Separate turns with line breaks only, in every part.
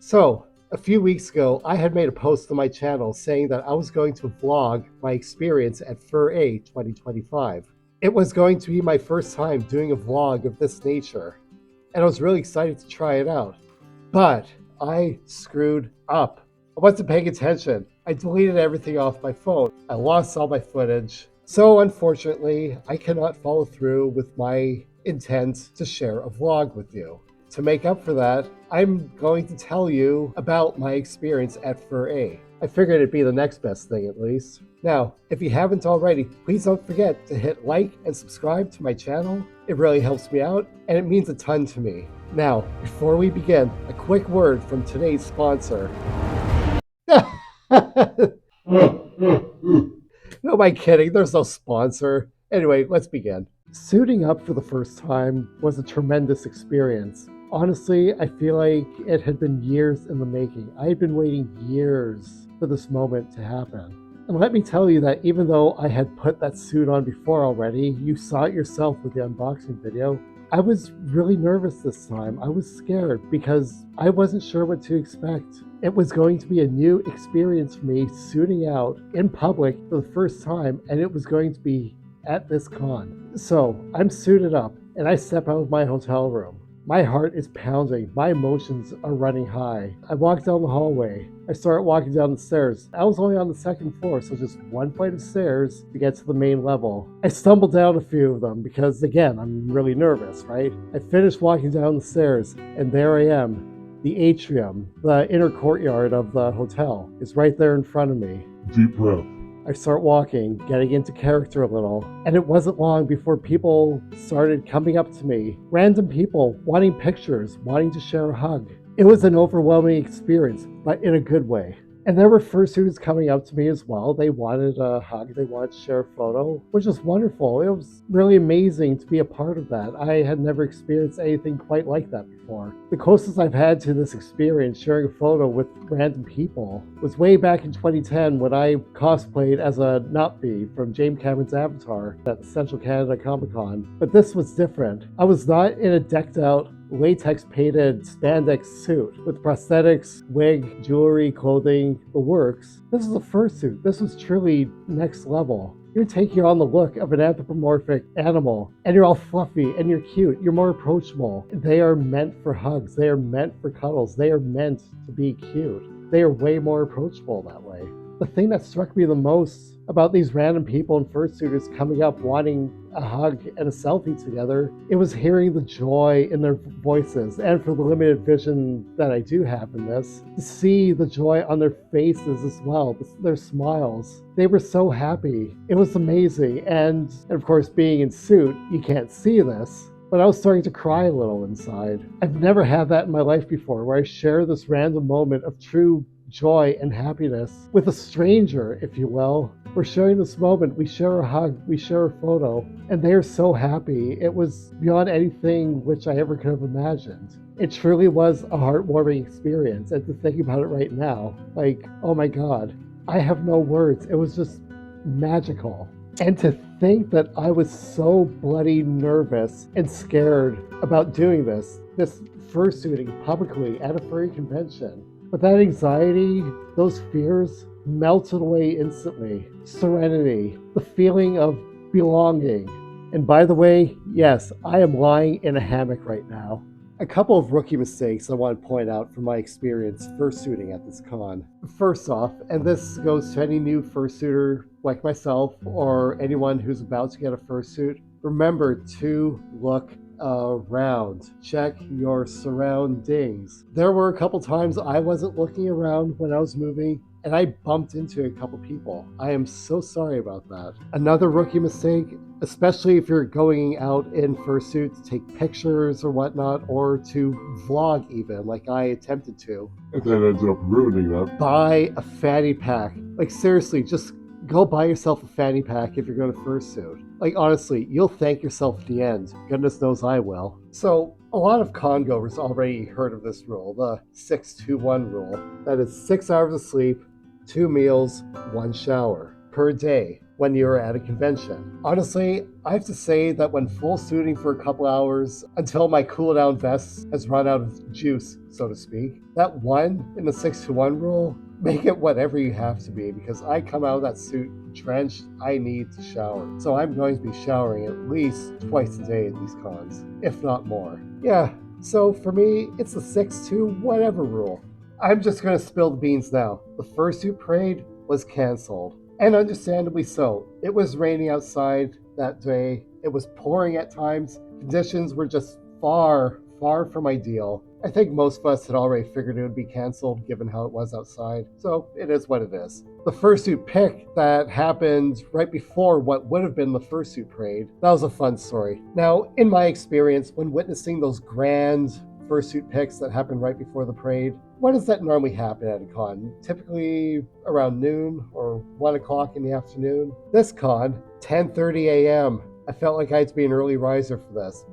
So, a few weeks ago, I had made a post on my channel saying that I was going to vlog my experience at fureh 2025. It was going to be my first time doing a vlog of this nature, and I was really excited to try it out. But I screwed up. I wasn't paying attention. I deleted everything off my phone. I lost all my footage. So unfortunately, I cannot follow through with my intent to share a vlog with you. To make up for that, I'm going to tell you about my experience at fureh. I figured it'd be the next best thing at least. Now, if you haven't already, please don't forget to hit like and subscribe to my channel. It really helps me out and it means a ton to me. Now, before we begin, a quick word from today's sponsor. No, am kidding? There's no sponsor. Anyway, let's begin. Suiting up for the first time was a tremendous experience. Honestly, I feel like it had been years in the making. I had been waiting years for this moment to happen. And let me tell you that even though I had put that suit on before already, you saw it yourself with the unboxing video, I was really nervous this time. I was scared because I wasn't sure what to expect. It was going to be a new experience for me suiting out in public for the first time, and it was going to be at this con. So I'm suited up and I step out of my hotel room. My heart is pounding. My emotions are running high. I walk down the hallway. I start walking down the stairs. I was only on the second floor, so just one flight of stairs to get to the main level. I stumble down a few of them because, again, I'm really nervous, right? I finish walking down the stairs, and there I am. The atrium, the inner courtyard of the hotel, is right there in front of me.
Deep breath.
I start walking, getting into character a little, and it wasn't long before people started coming up to me. Random people wanting pictures, wanting to share a hug. It was an overwhelming experience, but in a good way. And there were fursuiters coming up to me as well. They wanted a hug, they wanted to share a photo, which was wonderful. It was really amazing to be a part of that. I had never experienced anything quite like that before. The closest I've had to this experience, sharing a photo with random people, was way back in 2010 when I cosplayed as a Nutbee from James Cameron's Avatar at the Central Canada Comic Con. But this was different. I was not in a decked out latex painted spandex suit with prosthetics, wig, jewelry, clothing, the works. This is a fursuit. This was truly next level. You're taking on the look of an anthropomorphic animal, and you're all fluffy and you're cute. You're more approachable. They are meant for hugs. They are meant for cuddles. They are meant to be cute. They are way more approachable that way. The thing that struck me the most about these random people and fursuiters coming up wanting a hug and a selfie together, it was hearing the joy in their voices, and for the limited vision that I do have in this, to see the joy on their faces as well, their smiles. They were so happy. It was amazing, and of course being in suit, you can't see this, but I was starting to cry a little inside. I've never had that in my life before, where I share this random moment of true joy and happiness with a stranger, if you will. We're sharing this moment, we share a hug, we share a photo, and they are so happy. It was beyond anything which I ever could have imagined. It truly was a heartwarming experience, and to think about it right now, like, oh my God, I have no words. It was just magical. And to think that I was so bloody nervous and scared about doing this fursuiting publicly at a furry convention. But that anxiety, those fears, melted away instantly. Serenity, the feeling of belonging. And by the way, yes, I am lying in a hammock right now. A couple of rookie mistakes I want to point out from my experience fursuiting at this con. First off, and this goes to any new fursuiter like myself or anyone who's about to get a fursuit, remember to look around. Check your surroundings. There were a couple times I wasn't looking around when I was moving, and I bumped into a couple people. I am so sorry about that. Another rookie mistake, especially if you're going out in fursuit to take pictures or whatnot, or to vlog even, like I attempted to.
And then ends up ruining that.
Buy a fanny pack. Like seriously, just go buy yourself a fanny pack if you're going to fursuit. Like honestly, you'll thank yourself at the end. Goodness knows I will. So a lot of con goers already heard of this rule, the 6-2-1 rule. That is 6 hours of sleep, 2 meals, 1 shower per day. when you're at a convention. Honestly, I have to say that when full suiting for a couple hours until my cool-down vest has run out of juice, so to speak, that 1 in the 6-to-1 rule, make it whatever you have to be, because I come out of that suit drenched. I need to shower. So I'm going to be showering at least twice a day at these cons, if not more. Yeah, so for me, it's the 6-to-whatever rule. I'm just going to spill the beans now. The fursuit parade was canceled, and understandably so. It was raining outside that day. It was pouring at times. Conditions were just far from ideal. I think most of us had already figured it would be canceled given how it was outside, so it is what it is. The fursuit pick that happened right before what would have been the fursuit parade, that was a fun story. Now, in my experience, when witnessing those grand fursuit picks that happen right before the parade, when does that normally happen at a con? Typically around noon or 1 o'clock in the afternoon. This con, 10:30 a.m. I felt like I had to be an early riser for this.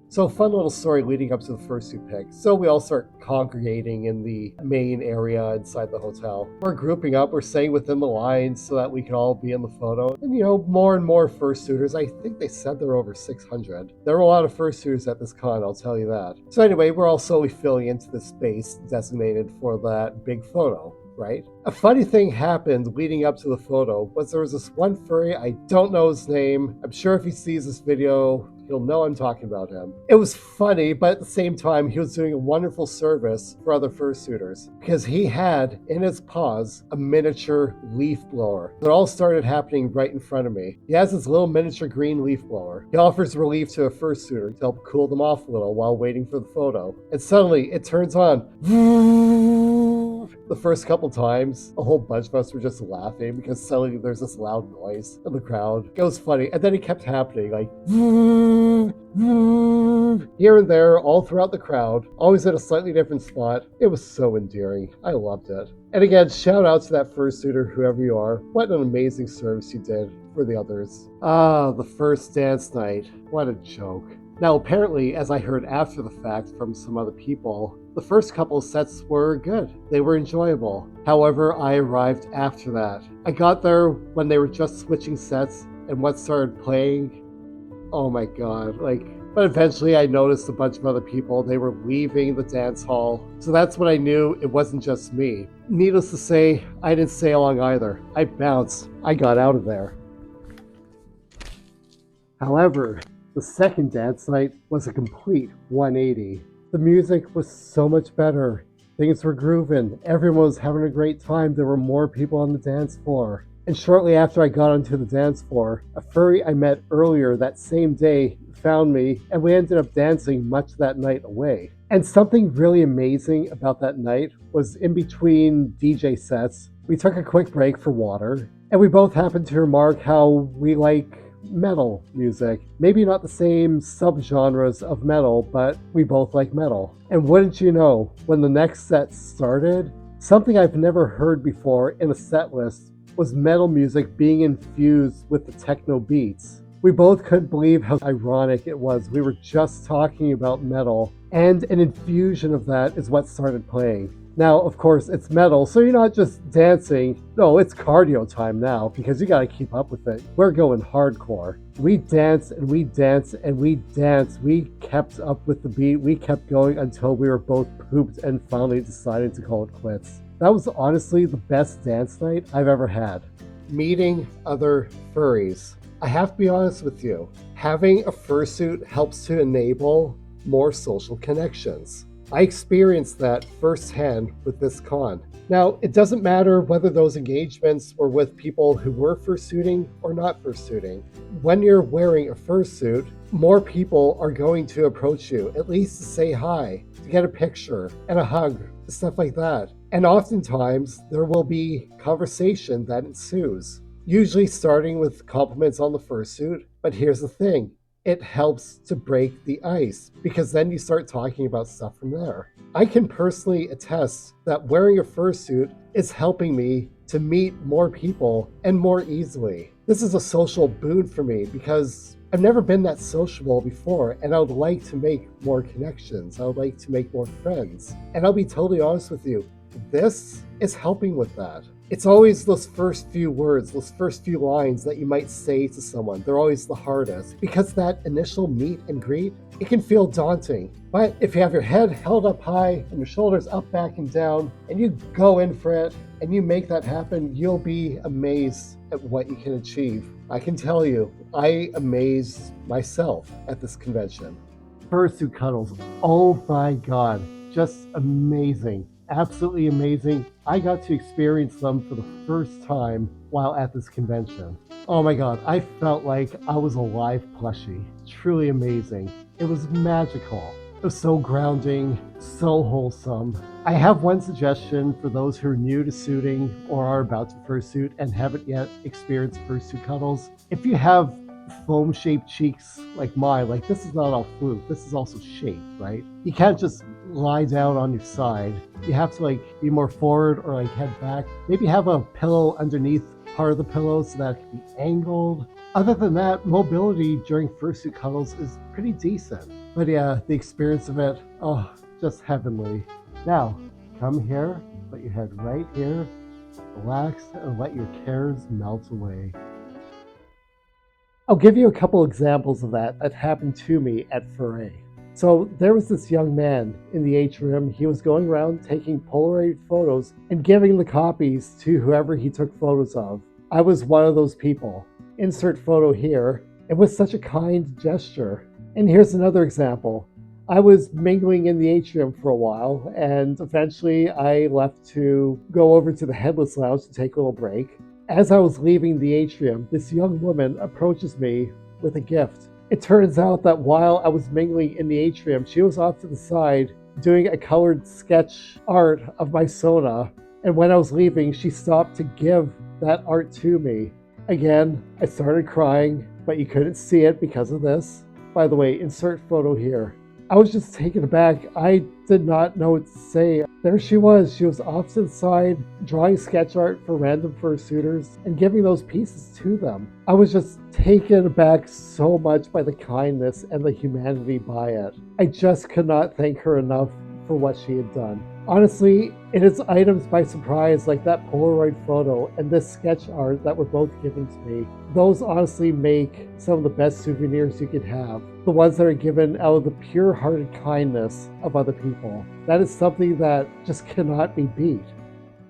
So fun little story leading up to the fursuit pick. So we all start congregating in the main area inside the hotel. We're grouping up, we're staying within the lines so that we can all be in the photo. And more and more fursuiters. I think they said there were over 600. There were a lot of fursuiters at this con, I'll tell you that. So anyway, we're all slowly filling into the space designated for that big photo. Right? A funny thing happened leading up to the photo was there was this one furry, I don't know his name. I'm sure if he sees this video, he'll know I'm talking about him. It was funny, but at the same time, he was doing a wonderful service for other fursuiters because he had in his paws a miniature leaf blower. It all started happening right in front of me. He has this little miniature green leaf blower. He offers relief to a fursuiter to help cool them off a little while waiting for the photo. And suddenly it turns on. The first couple times, a whole bunch of us were just laughing because suddenly there's this loud noise in the crowd. It was funny, and then it kept happening, like here and there, all throughout the crowd, always at a slightly different spot. It was so endearing. I loved it. And again, shout out to that fursuiter, whoever you are. What an amazing service you did for the others. The first dance night. What a joke. Now, apparently, as I heard after the fact from some other people, the first couple of sets were good. They were enjoyable. However, I arrived after that. I got there when they were just switching sets, and what started playing, oh my god, but eventually I noticed a bunch of other people. They were leaving the dance hall. So that's when I knew it wasn't just me. Needless to say, I didn't stay long either. I bounced. I got out of there. However, the second dance night was a complete 180. The music was so much better. Things were grooving. Everyone was having a great time. There were more people on the dance floor. And shortly after I got onto the dance floor, a furry I met earlier that same day found me, and we ended up dancing much that night away. And something really amazing about that night was in between DJ sets, we took a quick break for water, and we both happened to remark how we like metal music. Maybe not the same subgenres of metal, but we both like metal. And wouldn't you know, when the next set started, something I've never heard before in a set list was metal music being infused with the techno beats. We both couldn't believe how ironic it was. We were just talking about metal, and an infusion of that is what started playing. Now, of course, it's metal, so you're not just dancing. No, it's cardio time now, because you gotta keep up with it. We're going hardcore. We danced and we danced and we danced. We kept up with the beat. We kept going until we were both pooped and finally decided to call it quits. That was honestly the best dance night I've ever had. Meeting other furries. I have to be honest with you. Having a fursuit helps to enable more social connections. I experienced that firsthand with this con. Now, it doesn't matter whether those engagements were with people who were fursuiting or not fursuiting. When you're wearing a fursuit, more people are going to approach you, at least to say hi, to get a picture and a hug, stuff like that. And oftentimes, there will be conversation that ensues, usually starting with compliments on the fursuit. But here's the thing. It helps to break the ice, because then you start talking about stuff from there. I can personally attest that wearing a fursuit is helping me to meet more people and more easily. This is a social boon for me because I've never been that sociable before, and I would like to make more connections. I would like to make more friends. And I'll be totally honest with you, this is helping with that. It's always those first few words, those first few lines that you might say to someone. They're always the hardest because that initial meet and greet, it can feel daunting. But if you have your head held up high and your shoulders up, back, and down, and you go in for it and you make that happen, you'll be amazed at what you can achieve. I can tell you, I amazed myself at this convention. Fursuit cuddles, oh my God, just amazing. Absolutely amazing. I got to experience them for the first time while at this convention. Oh my God, I felt like I was a live plushie. Truly amazing. It was magical. It was so grounding, so wholesome. I have one suggestion for those who are new to suiting or are about to fursuit and haven't yet experienced fursuit cuddles. If you have foam-shaped cheeks like mine, like this is not all fluke, this is also shaped, right? You can't just lie down on your side. You have to like be more forward or like head back. Maybe have a pillow underneath part of the pillow so that it can be angled. Other than that, mobility during fursuit cuddles is pretty decent. But yeah, the experience of it, oh, just heavenly. Now, come here, put your head right here, relax, and let your cares melt away. I'll give you a couple examples of that happened to me at fureh. So there was this young man in the atrium. He was going around taking Polaroid photos and giving the copies to whoever he took photos of. I was one of those people. Insert photo here. It was such a kind gesture. And here's another example. I was mingling in the atrium for a while, and eventually I left to go over to the Headless Lounge to take a little break. As I was leaving the atrium, this young woman approaches me with a gift. It turns out that while I was mingling in the atrium, she was off to the side doing a colored sketch art of my Sona. And when I was leaving, she stopped to give that art to me. Again, I started crying, but you couldn't see it because of this. By the way, insert photo here. I was just taken aback. I did not know what to say. There she was. She was off to the side, drawing sketch art for random fursuiters and giving those pieces to them. I was just taken aback so much by the kindness and the humanity by it. I just could not thank her enough for what she had done. Honestly, it is items by surprise like that Polaroid photo and this sketch art that were both given to me. Those honestly make some of the best souvenirs you could have. The ones that are given out of the pure-hearted kindness of other people. That is something that just cannot be beat.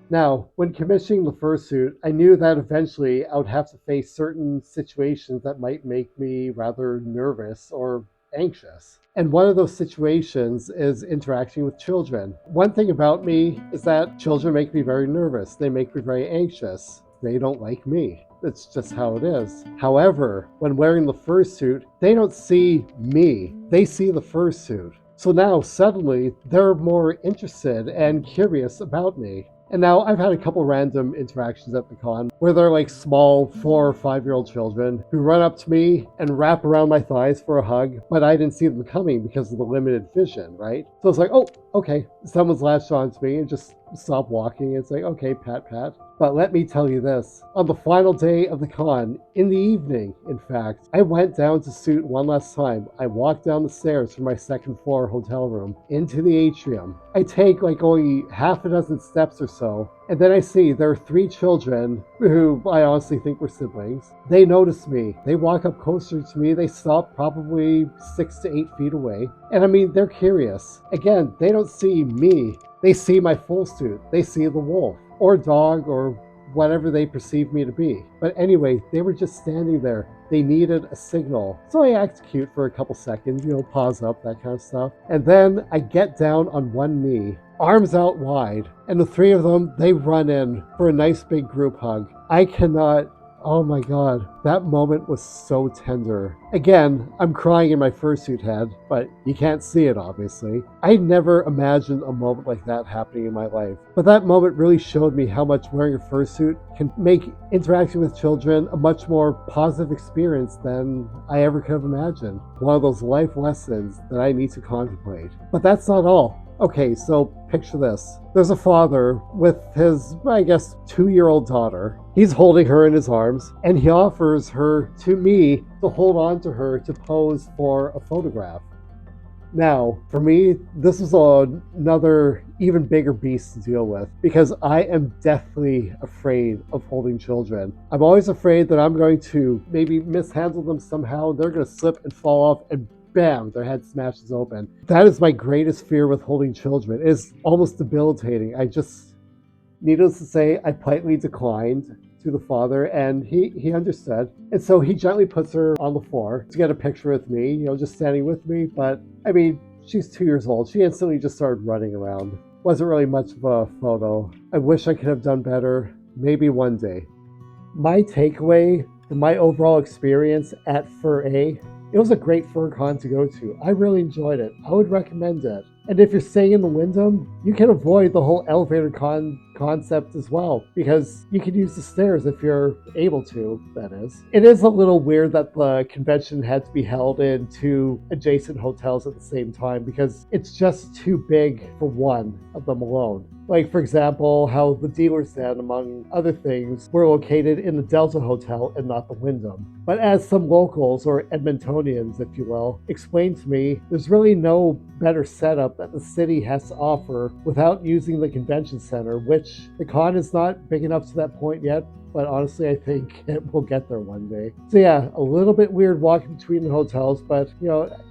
Now, when commissioning the fursuit, I knew that eventually I would have to face certain situations that might make me rather nervous or anxious. And one of those situations is interacting with children. One thing about me is that children make me very nervous. They make me very anxious. They don't like me. It's just how it is. However, when wearing the fursuit, they don't see me. They see the fursuit. So now suddenly they're more interested and curious about me. And now I've had a couple random interactions at the con where they're like small 4 or 5-year-old children who run up to me and wrap around my thighs for a hug, but I didn't see them coming because of the limited vision, right? So it's like, oh, okay, someone's latched onto me and just stop walking. It's like, okay, pat, pat. But let me tell you this, on the final day of the con, in the evening, in fact, I went down to suit one last time. I walked down the stairs from my second floor hotel room into the atrium. I take like only half a dozen steps or so, and then I see there are 3 children who I honestly think were siblings. They notice me. They walk up closer to me. They stop probably 6 to 8 feet away. And I mean, they're curious. Again, they don't see me. They see my full suit. They see the wolf or dog or whatever they perceive me to be. But anyway, they were just standing there. They needed a signal. So I act cute for a couple seconds, pause up, that kind of stuff. And then I get down on one knee, arms out wide, and the 3 of them, they run in for a nice big group hug. I cannot, oh my God, that moment was so tender. Again, I'm crying in my fursuit head, but you can't see it obviously. I never imagined a moment like that happening in my life. But that moment really showed me how much wearing a fursuit can make interacting with children a much more positive experience than I ever could have imagined. One of those life lessons that I need to contemplate. But that's not all. Okay, so picture this. There's a father with his, 2-year-old daughter. He's holding her in his arms, and he offers her to me to hold on to her to pose for a photograph. Now, for me, this is another even bigger beast to deal with because I am deathly afraid of holding children. I'm always afraid that I'm going to maybe mishandle them somehow. They're going to slip and fall off and bam, their head smashes open. That is my greatest fear with holding children. It is almost debilitating. Needless to say, I politely declined to the father, and he understood. And so he gently puts her on the floor to get a picture with me, just standing with me. But I mean, she's 2 years old. She instantly just started running around. Wasn't really much of a photo. I wish I could have done better. Maybe one day. My takeaway from my overall experience at fureh, it was a great fur con to go to. I really enjoyed it. I would recommend it. And if you're staying in the Wyndham, you can avoid the whole elevator concept as well, because you can use the stairs if you're able to, that is. It is a little weird that the convention had to be held in two adjacent hotels at the same time, because it's just too big for one of them alone. Like, for example, how the dealer's den, among other things, were located in the Delta Hotel and not the Wyndham. But as some locals, or Edmontonians, if you will, explained to me, there's really no better setup that the city has to offer without using the convention center, which the con is not big enough to that point yet, but honestly, I think it will get there one day. So yeah, a little bit weird walking between the hotels, but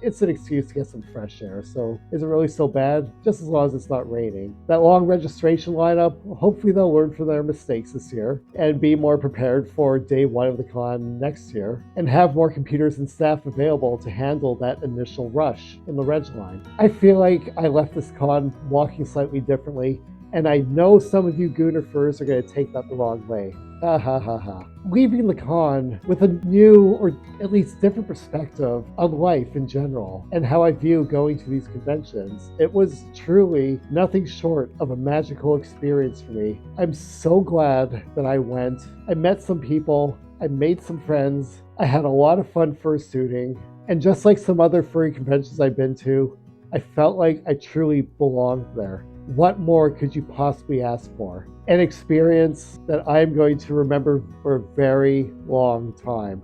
it's an excuse to get some fresh air. So is it really so bad? Just as long as it's not raining. That long registration lineup, hopefully they'll learn from their mistakes this year and be more prepared for day one of the con next year and have more computers and staff available to handle that initial rush in the reg line. I feel like I left this con walking slightly differently, and I know some of you Gooner furs are going to take that the wrong way. Ha ha ha ha. Leaving the con with a new or at least different perspective on life in general and how I view going to these conventions. It was truly nothing short of a magical experience for me. I'm so glad that I went. I met some people. I made some friends. I had a lot of fun fursuiting. And just like some other furry conventions I've been to, I felt like I truly belonged there. What more could you possibly ask for? An experience that I'm going to remember for a very long time.